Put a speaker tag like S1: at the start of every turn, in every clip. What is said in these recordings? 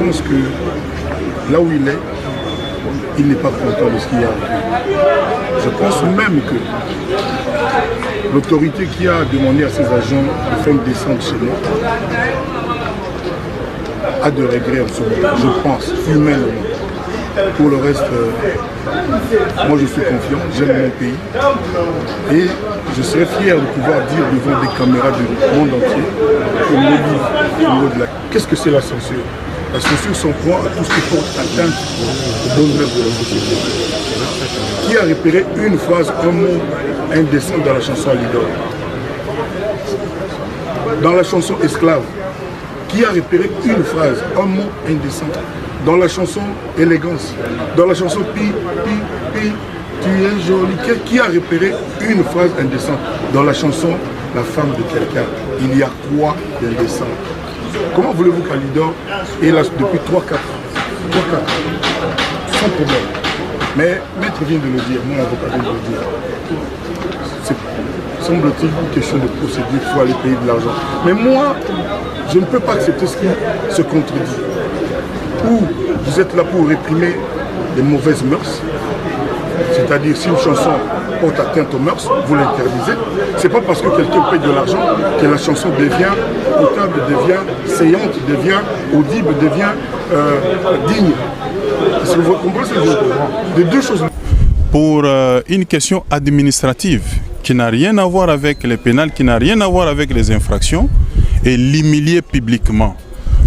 S1: pense que là où il n'est pas content de ce qu'il y a. Je pense même que l'autorité qui a demandé à ses agents de faire une descente chez nous a de regrets en ce moment, je pense, humainement. Pour le reste, moi je suis confiant, j'aime mon pays et je serais fier de pouvoir dire devant des caméras du monde entier au niveau de la... Qu'est-ce que c'est la censure? La censure s'en prend à tout ce qui porte atteinte aux bonnes œuvres de la société. Qui a repéré une phrase, un mot indécent dans la chanson Alidor? Dans la chanson Esclave, qui a repéré une phrase, un mot indécent? Dans la chanson Élégance, dans la chanson Pi, tu es jolie, qui a repéré une phrase indécente? Dans la chanson La femme de quelqu'un, il y a quoi d'indécent? Comment voulez-vous qu'Alidor est là depuis 3-4 ans, sans problème? Mais Maître vient de le dire, mon avocat vient de le dire. C'est, semble-t-il, une question de procédure, il faut aller payer de l'argent. Mais moi, je ne peux pas accepter ce qui se contredit. Ou vous êtes là pour réprimer les mauvaises mœurs, c'est-à-dire si une chanson porte atteinte aux mœurs, vous l'interdisez. C'est pas parce que quelqu'un paye de l'argent que la chanson devient potable, devient saillante, devient audible, devient digne. Est-ce que vous comprenez ce que je veux dire? De deux choses.
S2: Pour une question administrative qui n'a rien à voir avec les pénales, qui n'a rien à voir avec les infractions, et l'humilier publiquement.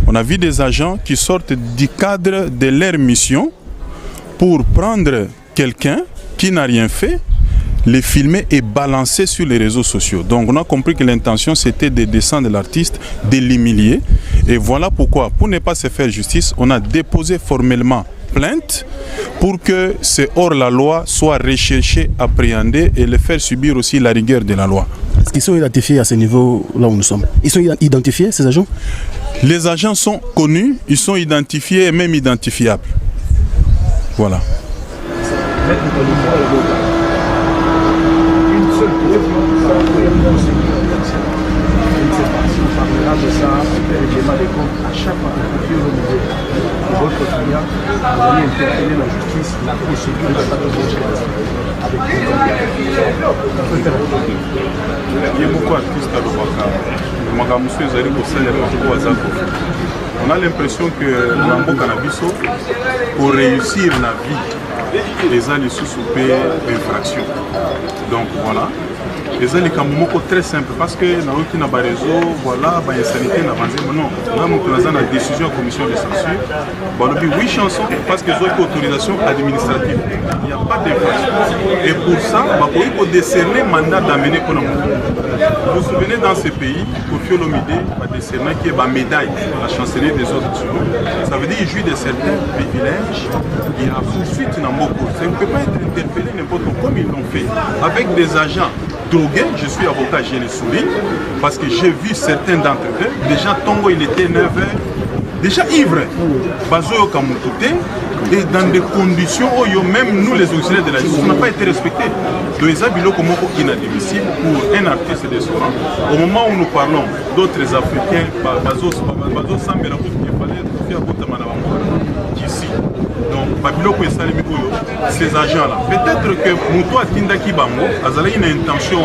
S2: On a vu des agents qui sortent du cadre de leur mission pour prendre quelqu'un qui n'a rien fait, les filmer et balancer sur les réseaux sociaux. Donc on a compris que l'intention c'était de descendre l'artiste, de l'humilier. Et voilà pourquoi, pour ne pas se faire justice, on a déposé formellement plainte pour que ce hors-la-loi soit recherché, appréhendé et le faire subir aussi la rigueur de la loi.
S3: Est-ce qu'ils sont identifiés à ce niveau là où nous sommes? Ils sont identifiés, ces agents?
S2: Les agents sont connus, ils sont identifiés et même identifiables. Voilà.
S1: Une seule de ça, j'ai mal des comptes à chaque fois que vous de votre client, vous allez interpeller la justice, la procédure de pas de
S2: on a l'impression que Lambo Cannabiso, pour réussir la vie, les alliés sous-soupés d'infraction. Donc voilà. Les alliés très simple parce que dans le réseau, voilà, il y a sanité, non, on a une décision de la commission de censure. Bon, 8 chansons parce qu'ils ont une autorisation administrative. Il n'y a pas d'infraction. Et pour ça, il faut décerner le mandat d'amener pour nous. Vous vous souvenez dans ce pays, pour Fiolomide, il va décerner qui est la médaille de la chancellerie des autres nationaux. Ça veut dire qu'il jouit de certains privilèges. Il y a poursuite dans mon cours. Ça ne peut pas être interpellé n'importe comme ils l'ont fait. Avec des agents drogués, je suis avocat, je le souligne, parce que j'ai vu certains d'entre eux. Déjà, Tongo, il était 9h, déjà ivre. Bazoyo Kamoukoute, et dans des conditions où même nous, les auxiliaires de la justice, on n'a pas été respectés. Donc, ils ont inadmissible pour un artiste de ce genre. Au moment où nous parlons d'autres Africains, d'ici. Donc, ces agents-là, peut-être que Moutou Atindaki Bango, il a une intention,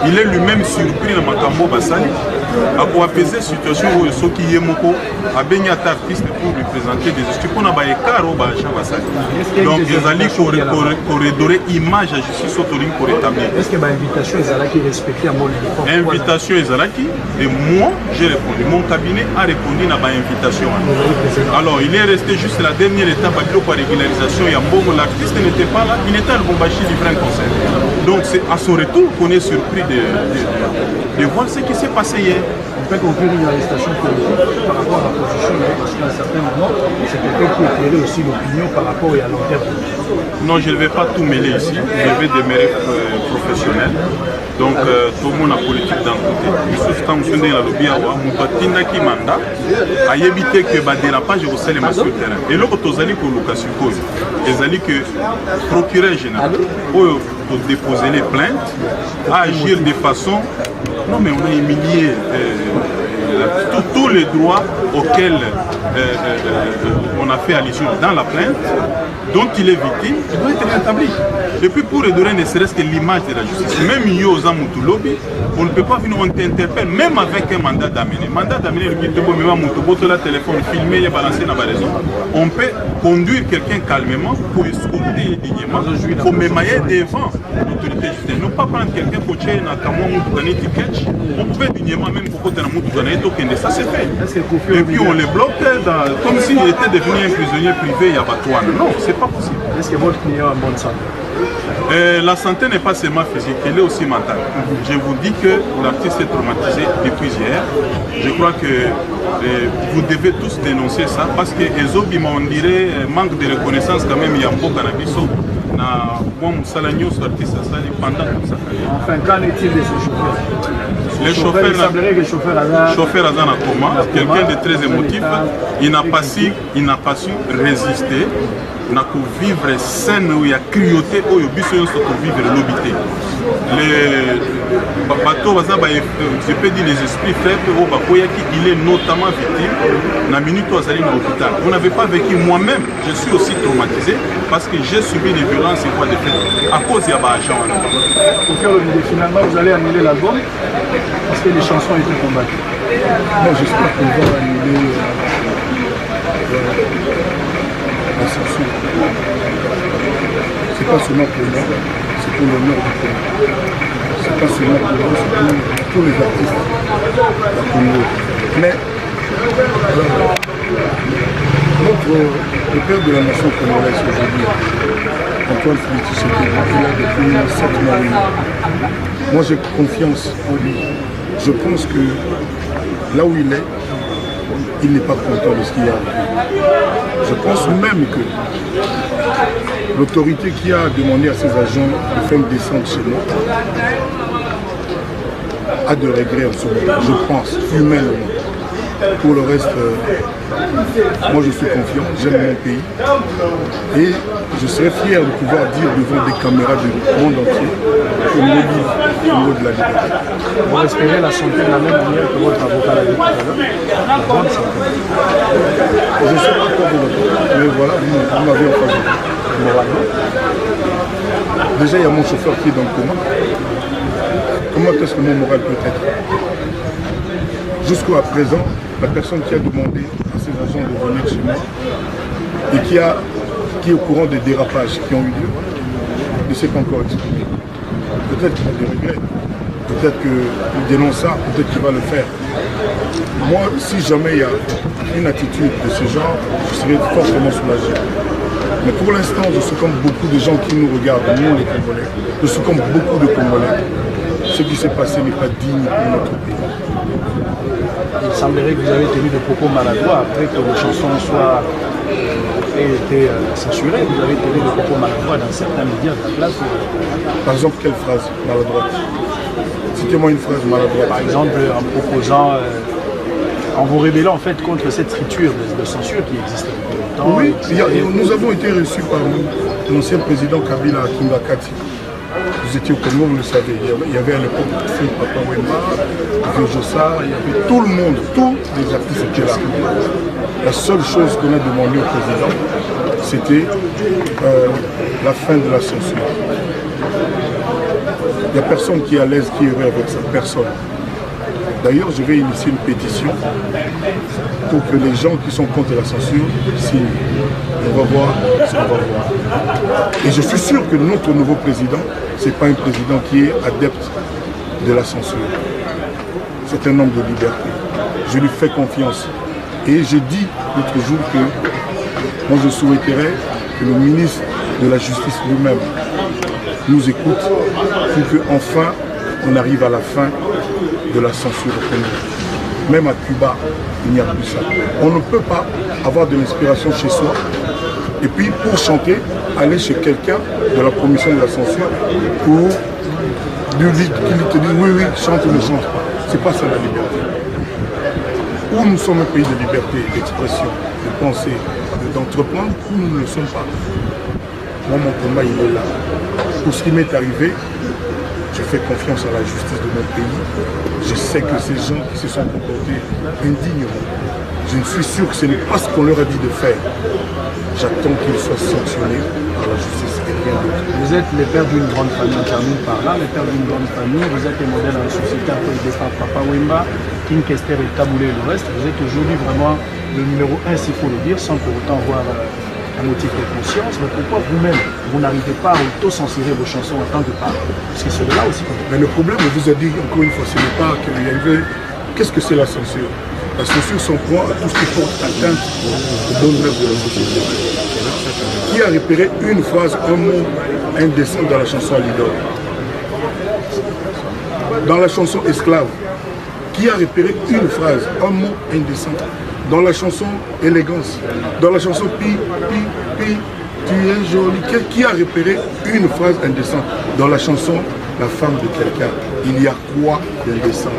S2: il est lui-même surpris dans Makambo Bassali, à apaiser la situation où ceux qui Yemoko a baigné à artiste pour lui présenter des études. On a un écart au Bacha Bassali. Donc, ils allaient corridorer image à justice autoline pour établir.
S1: Est-ce que l'invitation est respectée à mon uniforme?
S2: Invitation Ezalaki, et moi j'ai répondu. Mon cabinet a répondu à l'invitation. Alors, il est resté juste la dernière étape à la régularisation. L'artiste n'était pas là, il était à Lubumbashi livrant un concert. Donc, c'est à son retour qu'on est surpris de voir ce qui s'est passé hier.
S1: On peut conclure une arrestation politique par rapport à la position, parce qu'à un certain moment, c'est quelqu'un qui éclairait aussi l'opinion par rapport à long terme.
S2: Non, je ne vais pas tout mêler ici, je vais demeurer professionnel. Donc, tout le monde a politique d'un côté. Youssouf Tamsoundé la lobby à Moutotinda qui manda, a évité que le dérapage au sein de sur le terrain. Et là, on a dit que Lucas suppose, ils ont dit que le procureur général, pour déposer les plaintes, à agir de façon. Non, mais on a humilié tous les droits auxquels on a fait allusion dans la plainte, dont il est victime, il doit être rétabli. Et puis pour redorer ne serait-ce que l'image de la justice, même Yoza Moutulobi, on ne peut pas venir, on t'interpelle, même avec un mandat d'amener. Mandat d'amener, le téléphone filmé et balancé dans la raison. On peut conduire quelqu'un calmement pour escorter dignement, pour m'émailler devant l'autorité judiciaire. Ne pas prendre quelqu'un pour tuer on pouvait dignement même pour côté de ça c'est fait. Et puis on les bloque comme s'il était devenu un prisonnier privé Yabatouane. Non, c'est pas possible.
S4: Est-ce que votre client a bonne santé?
S2: La santé n'est pas seulement physique, elle est aussi mentale. Je vous dis que l'artiste est traumatisé depuis hier. Je crois que vous devez tous dénoncer ça parce que Ezobima, on dirait, manque de reconnaissance quand même, il y a un peu de cannabis.
S4: Enfin, qu'en est-il de ce chauffeur?
S2: Le chauffeur,
S4: il semblerait que le chauffeur
S2: Azan a coma, quelqu'un de très émotif, il n'a pas su résister, il n'a pu vivre scène où il y a crioté, où il y a vivre l'obité. Les bateaux, je peux dire les esprits faibles, il est notamment victime dans la minute où il est à l'hôpital. Vous n'avez pas vécu, moi-même, je suis aussi traumatisé parce que j'ai subi des violences et quoi de fait à cause de l'agent.
S4: Pour faire le vidéo, finalement, vous allez annuler l'album parce que les chansons étaient combattues.
S1: Moi, j'espère qu'on va annuler la censure. C'est pas seulement pour moi, c'est pour l'honneur du pays. C'est pas seulement pour moi, c'est pour tous les artistes du Congo. Mais le père de la nation congolaise aujourd'hui, Antoine Félix Tshisekedi, il a depuis 7 mois. Moi j'ai confiance en lui. Je pense que là où il est, il n'est pas content de ce qu'il y a. Je pense même que l'autorité qui a demandé à ses agents de faire une descente chez moi a de regrets en ce moment, je pense, humainement. Pour le reste, moi je suis confiant, j'aime mon pays et je serais fier de pouvoir dire devant des caméras du monde entier que nous vivons au niveau de la liberté.
S4: Vous respirez la santé de la même manière que votre avocat l'a dit tout à l'heure. Bonne santé.
S1: Je ne sais pas quoi vous répondre, mais voilà, vous m'avez en face de vous. Déjà, il y a mon chauffeur qui est dans le coma. Comment est-ce que mon moral peut être? Jusqu'à présent, la personne qui a demandé à ses agents de venir chez moi et qui est au courant des dérapages qui ont eu lieu, ne s'est pas encore exprimé. Peut-être qu'il a des regrets, peut-être qu'il dénonce ça, peut-être qu'il va le faire. Moi, si jamais il y a une attitude de ce genre, je serais fortement soulagé. Mais pour l'instant, je suis comme beaucoup de gens qui nous regardent, nous les Congolais, je suis comme beaucoup de Congolais. Ce qui s'est passé n'est pas digne pour notre pays.
S4: Il semblerait que vous avez tenu des propos maladroits après que vos chansons aient été censurées. Vous avez tenu des propos maladroits dans certains médias de la place.
S1: Par exemple, quelle phrase maladroite? Citez-moi une phrase maladroite.
S4: Par exemple, en proposant, en vous révélant en fait contre cette friture de censure qui existe depuis longtemps.
S1: Oui, nous avons été reçus par l'ancien président Kabila à Kimbakati. Vous étiez au Congo, vous le savez. Il y avait à l'époque Papa Wemba, Jossa, il y avait tout le monde, tous les artistes étaient là. La seule chose qu'on a demandé au président, c'était la fin de la censure. Il n'y a personne qui est à l'aise, qui est heureux avec ça, personne. D'ailleurs, je vais initier une pétition pour que les gens qui sont contre la censure signent. On va voir ce qu'on va voir. Et je suis sûr que notre nouveau président, ce n'est pas un président qui est adepte de la censure. C'est un homme de liberté. Je lui fais confiance. Et j'ai dit l'autre jour que moi je souhaiterais que le ministre de la Justice lui-même nous écoute pour qu'enfin on arrive à la fin de la censure au Congo. Même à Cuba, il n'y a plus ça. On ne peut pas avoir de l'inspiration chez soi et puis pour chanter, aller chez quelqu'un de la commission de la censure pour lui dire qu'il te dit oui, chante ou ne chante pas. C'est pas ça la liberté. Où nous sommes un pays de liberté d'expression, de penser, d'entreprendre, où nous ne le sommes pas. Moi, mon combat, il est là. Pour ce qui m'est arrivé, Je fais confiance à la justice de mon pays. Je sais que ces gens qui se sont comportés indignement, je ne suis sûr que ce n'est pas ce qu'on leur a dit de faire. J'attends qu'ils soient sanctionnés par la justice et rien d'autre.
S4: Vous êtes le père d'une grande famille, on termine par là, le père d'une grande famille, vous êtes un modèle dans la société après le départ Papa Wemba, King Kester et Taboulé et le reste. Vous êtes aujourd'hui vraiment le numéro 1, s'il faut le dire, sans pour autant avoir un motif de conscience. Mais pourquoi vous-même, vous n'arrivez pas à auto-censurer vos chansons en tant que parent? Parce que c'est de là aussi que...
S1: Mais le problème, je vous ai dit encore une fois, ce n'est pas qu'il y avait... Qu'est-ce que c'est la censure? La censure s'en prend à tout ce qui porte atteinte aux bonnes œuvres de la société. Qui a repéré une phrase, un mot indécent dans la chanson Alidor? Dans la chanson Esclave, qui a repéré une phrase, un mot indécent? Dans la chanson Élégance, dans la chanson Pi, tu es jolie, qui a repéré une phrase indécente? Dans la chanson La femme de quelqu'un, il y a quoi d'indécent?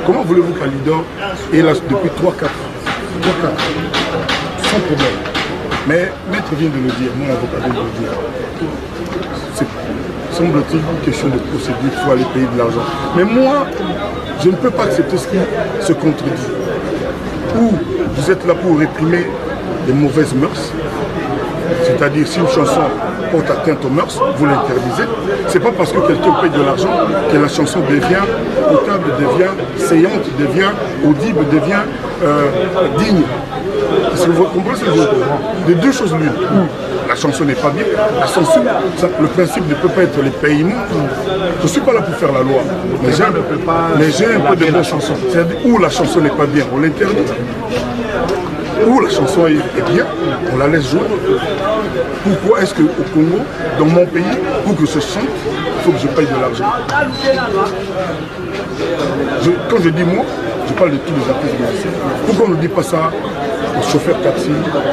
S1: Comment voulez-vous qu'Alidor est là depuis 3-4 ans, sans problème? Mais Maître vient de le dire, mon avocat vient de le dire. C'est, semble-t-il, une question de procédure, il faut aller payer de l'argent. Mais moi, je ne peux pas accepter ce qui se contredit. Ou vous êtes là pour réprimer les mauvaises mœurs, c'est-à-dire si une chanson porte atteinte aux mœurs, vous l'interdisez. C'est pas parce que quelqu'un paye de l'argent que la chanson devient potable, devient saillante, devient audible, devient digne. Vous comprenez ce que je veux dire? De deux choses l'une. La chanson n'est pas bien, la censure, le principe ne peut pas être les paiements. Je ne suis pas là pour faire la loi, mais j'ai un peu de bonne chanson. C'est-à-dire où la chanson n'est pas bien, on l'interdit. Où la chanson est bien, on la laisse jouer. Pourquoi est-ce qu'au Congo, dans mon pays, pour que je chante, il faut que je paye de l'argent? Quand je dis moi, je parle de tous les artistes musiciens. Pourquoi on ne dit pas ça aux chauffeurs taxi,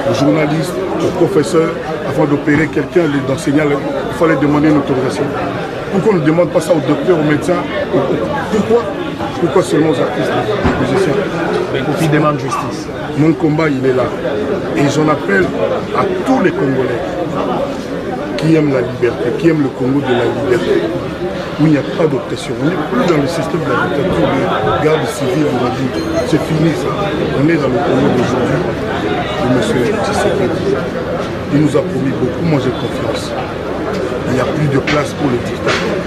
S1: aux journalistes, aux professeurs? Avant d'opérer quelqu'un, d'enseignant, il fallait demander une autorisation. Pourquoi on ne demande pas ça aux docteurs, aux médecins? Pourquoi seulement aux artistes, aux musiciens?
S4: Pour qu'ils demandent justice.
S1: Mon combat, il est là. Et j'en appelle à tous les Congolais qui aiment la liberté, qui aiment le Congo de la liberté, où il n'y a pas d'oppression. On n'est plus dans le système de la dictature de garde civile aujourd'hui. C'est fini ça. On est dans le Congo d'aujourd'hui de M. Tshisekedi. Il nous a promis beaucoup, moi j'ai confiance. Il n'y a plus de place pour les dictateurs,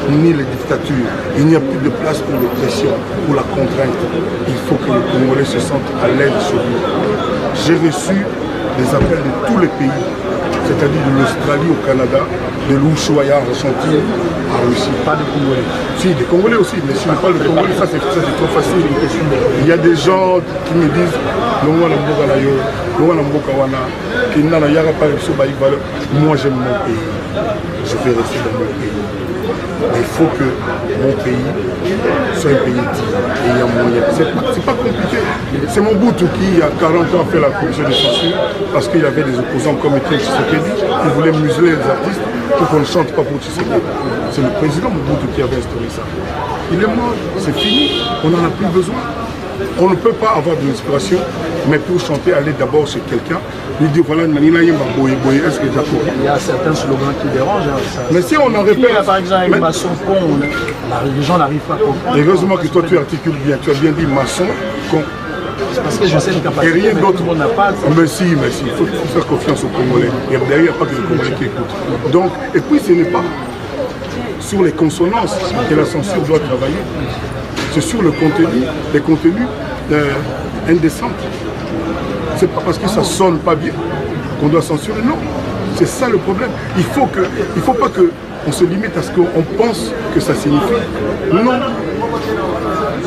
S1: ni les dictatures. Il n'y a plus de place pour l'oppression, pour la contrainte. Il faut que les Congolais se sentent à l'aise chez lui. J'ai reçu des appels de tous les pays, c'est-à-dire de l'Australie au Canada, de l'Ushuaïa en Argentine, à Russie. Pas de Congolais. Si, des Congolais aussi, mais si on parle de Congolais, ça c'est trop facile. Il y a des gens qui me disent moi j'aime mon pays, je vais rester dans mon pays. Mais il faut que mon pays soit un pays digne et il y a moyen. C'est pas compliqué. C'est Mobutu qui, il y a 40 ans, a fait la commission de censure parce qu'il y avait des opposants comme Étienne Tshisekedi qui voulaient museler les artistes pour qu'on ne chante pas pour Tshisekedi. C'est le président Mobutu qui avait instauré ça. Il est mort, c'est fini, on n'en a plus besoin. On ne peut pas avoir de l'inspiration, mais pour chanter, aller d'abord chez quelqu'un, lui dire voilà, est-ce que d'accord?
S4: Il y a certains slogans qui dérangent. Hein, ça,
S1: mais si on en répète.
S4: Par exemple, maçon con, les gens n'arrivent pas à comprendre.
S1: Heureusement que toi tu articules bien, tu as bien dit maçon con.
S4: Parce que je sais une capacité.
S1: Et rien d'autre.
S4: On n'a pas.
S1: Mais si, il faut faire confiance aux Congolais. Et derrière, il n'y a pas que les Congolais qui écoutent. Donc, et puis ce n'est pas sur les consonances que la censure doit travailler. C'est sur le contenu, les contenus indécents. C'est pas parce que ça sonne pas bien qu'on doit censurer, non. C'est ça le problème. Il faut pas qu'on se limite à ce qu'on pense que ça signifie. Non.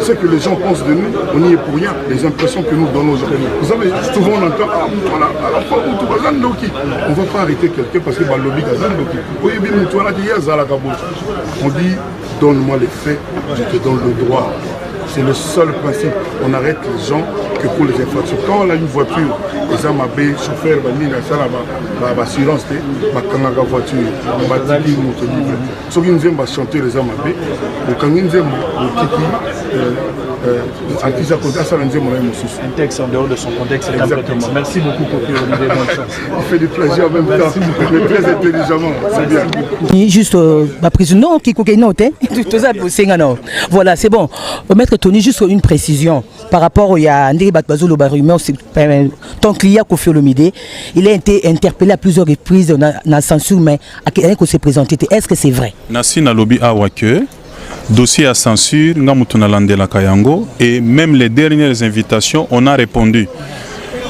S1: Ce que les gens pensent de nous, on n'y est pour rien. Les impressions que nous donnons aujourd'hui. Vous savez, souvent on entend, on ne va pas arrêter quelqu'un parce que lobby on dit, donne-moi les faits, je te donne le droit. C'est le seul principe. On arrête les gens que pour les infractions. Quand on a une voiture, les amabés, chauffeurs, assurance, voiture, ceux qui nous aiment chanter les amabés, quand ils aiment un
S4: texte en dehors de son contexte, c'est complètement. Merci beaucoup, Kofi Olivier. Bonne chance.
S1: On fait du plaisir en même temps, mais très intelligemment. C'est bien.
S5: Juste ma prise, non, qui note, tout ça, voilà, c'est bon. Maître Tony, juste une précision par rapport au ton client Kofi Olomide, il a été interpellé à plusieurs reprises dans la censure, mais à quelqu'un qui s'est présenté, est-ce que c'est vrai?
S2: Nassina Lobi Awake, dossier à censure, Ngamutunalande Kayango, et même les dernières invitations, on a répondu.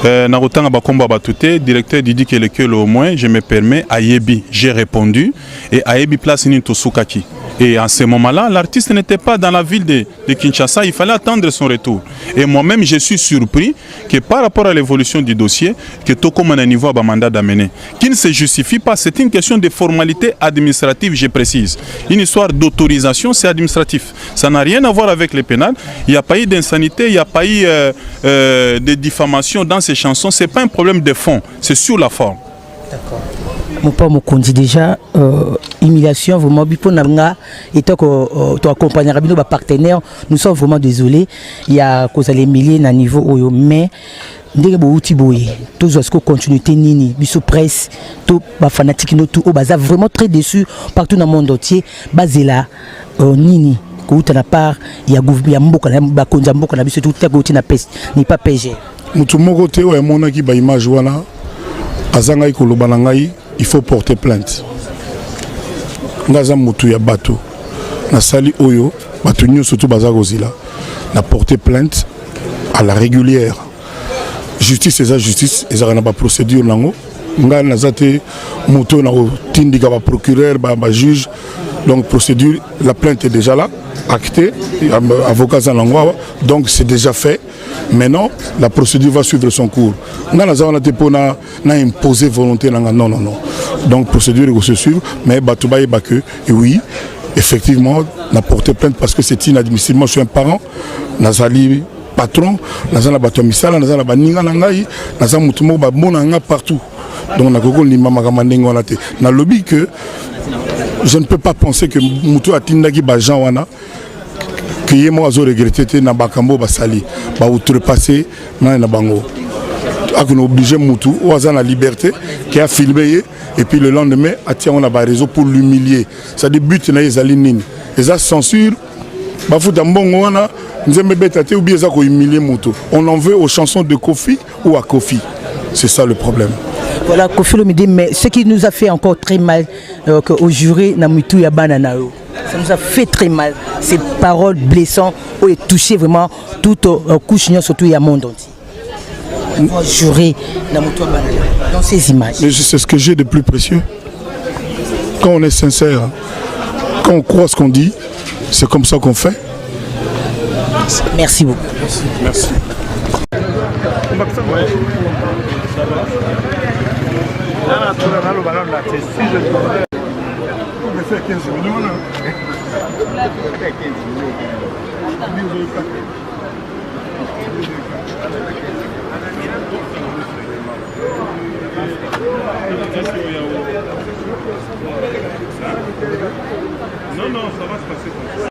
S2: Narotanga Bakomba Batute, directeur Didi Kelekelo au moins, je me permets, Ayebi, j'ai répondu, et Ayebi place Ninto Sukaki. Et à ce moment-là, l'artiste n'était pas dans la ville de Kinshasa, il fallait attendre son retour. Et moi-même, je suis surpris que par rapport à l'évolution du dossier, que tout comme un niveau à mandat d'amener, qui ne se justifie pas, c'est une question de formalité administrative, je précise. Une histoire d'autorisation, c'est administratif. Ça n'a rien à voir avec les pénales. Il n'y a pas eu d'insanité, il n'y a pas eu de diffamation dans ces chansons. Ce n'est pas un problème de fond, c'est sur la forme.
S5: D'accord. Mon père me dit déjà humiliation vraiment bipo nanga et toi tu accompagnes nos partenaires, nous sommes vraiment désolés. Il y a cause les milliers na niveau oyo mais ndenge bo uti boye tous est-ce que continuité nini biso presse tout ba fanatique no tout baza vraiment très déçus partout dans le monde entier bazela nini ko uta na part ya gouvernement mboka na ba konza mboka na biso tout ta ko uti na peste ni pas PG
S1: mutu moko te o monaki ba image wana azanga ikoloba na ngai. Il faut porter plainte. Ngaza mutu ya bato na sali oyo bato nyo surtout bazagozila na porter plainte à la régulière. Justice et justice et ça na ba procédure nango nga na zate mutu na tindika ba procureur ba juge donc procédure la plainte est déjà là actée avocat zanangwa donc c'est déjà fait. Maintenant, la procédure va suivre son cours. On a imposé volonté. Non. Donc, la procédure va se suivre, mais et oui, effectivement, on a porté plainte parce que c'est inadmissible. Moi, je suis un parent, Nazali patron, Nazala Batomisala, Nazala Baninga Nangai, Nazala Mutumo Babonanga partout. Donc, on a dans le lobby que je ne peux pas penser que Moutou Atindagi Bajanwana. Que moi je regretté na bakambo basali ba outrepasser na bango on obligé mutu oza na liberté qui a filmé et puis le lendemain atia on a ba réseau pour l'humilier ça débute na ezali nini eza censure ba futa mbongo wana nzembe betate ou bien za ko humilier mutu on en veut aux chansons de Kofi ou à Kofi c'est ça le problème.
S5: Voilà Kofi Olomide mais ce qui nous a fait encore très mal au jury na mutu ya bananao. Ça nous a fait très mal. Ces paroles blessantes ont touché vraiment toute couche, surtout il monde entier. On va jurer dans ces images.
S1: Mais c'est ce que j'ai de plus précieux. Quand on est sincère, quand on croit ce qu'on dit, c'est comme ça qu'on fait.
S5: Merci beaucoup.
S1: Merci. Faire 15 millions là.
S2: Non, ça va se passer comme ça.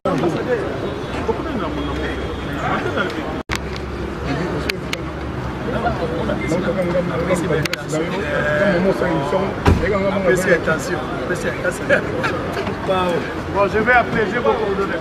S4: Bon, je vais appeler, je vais vous coordonner.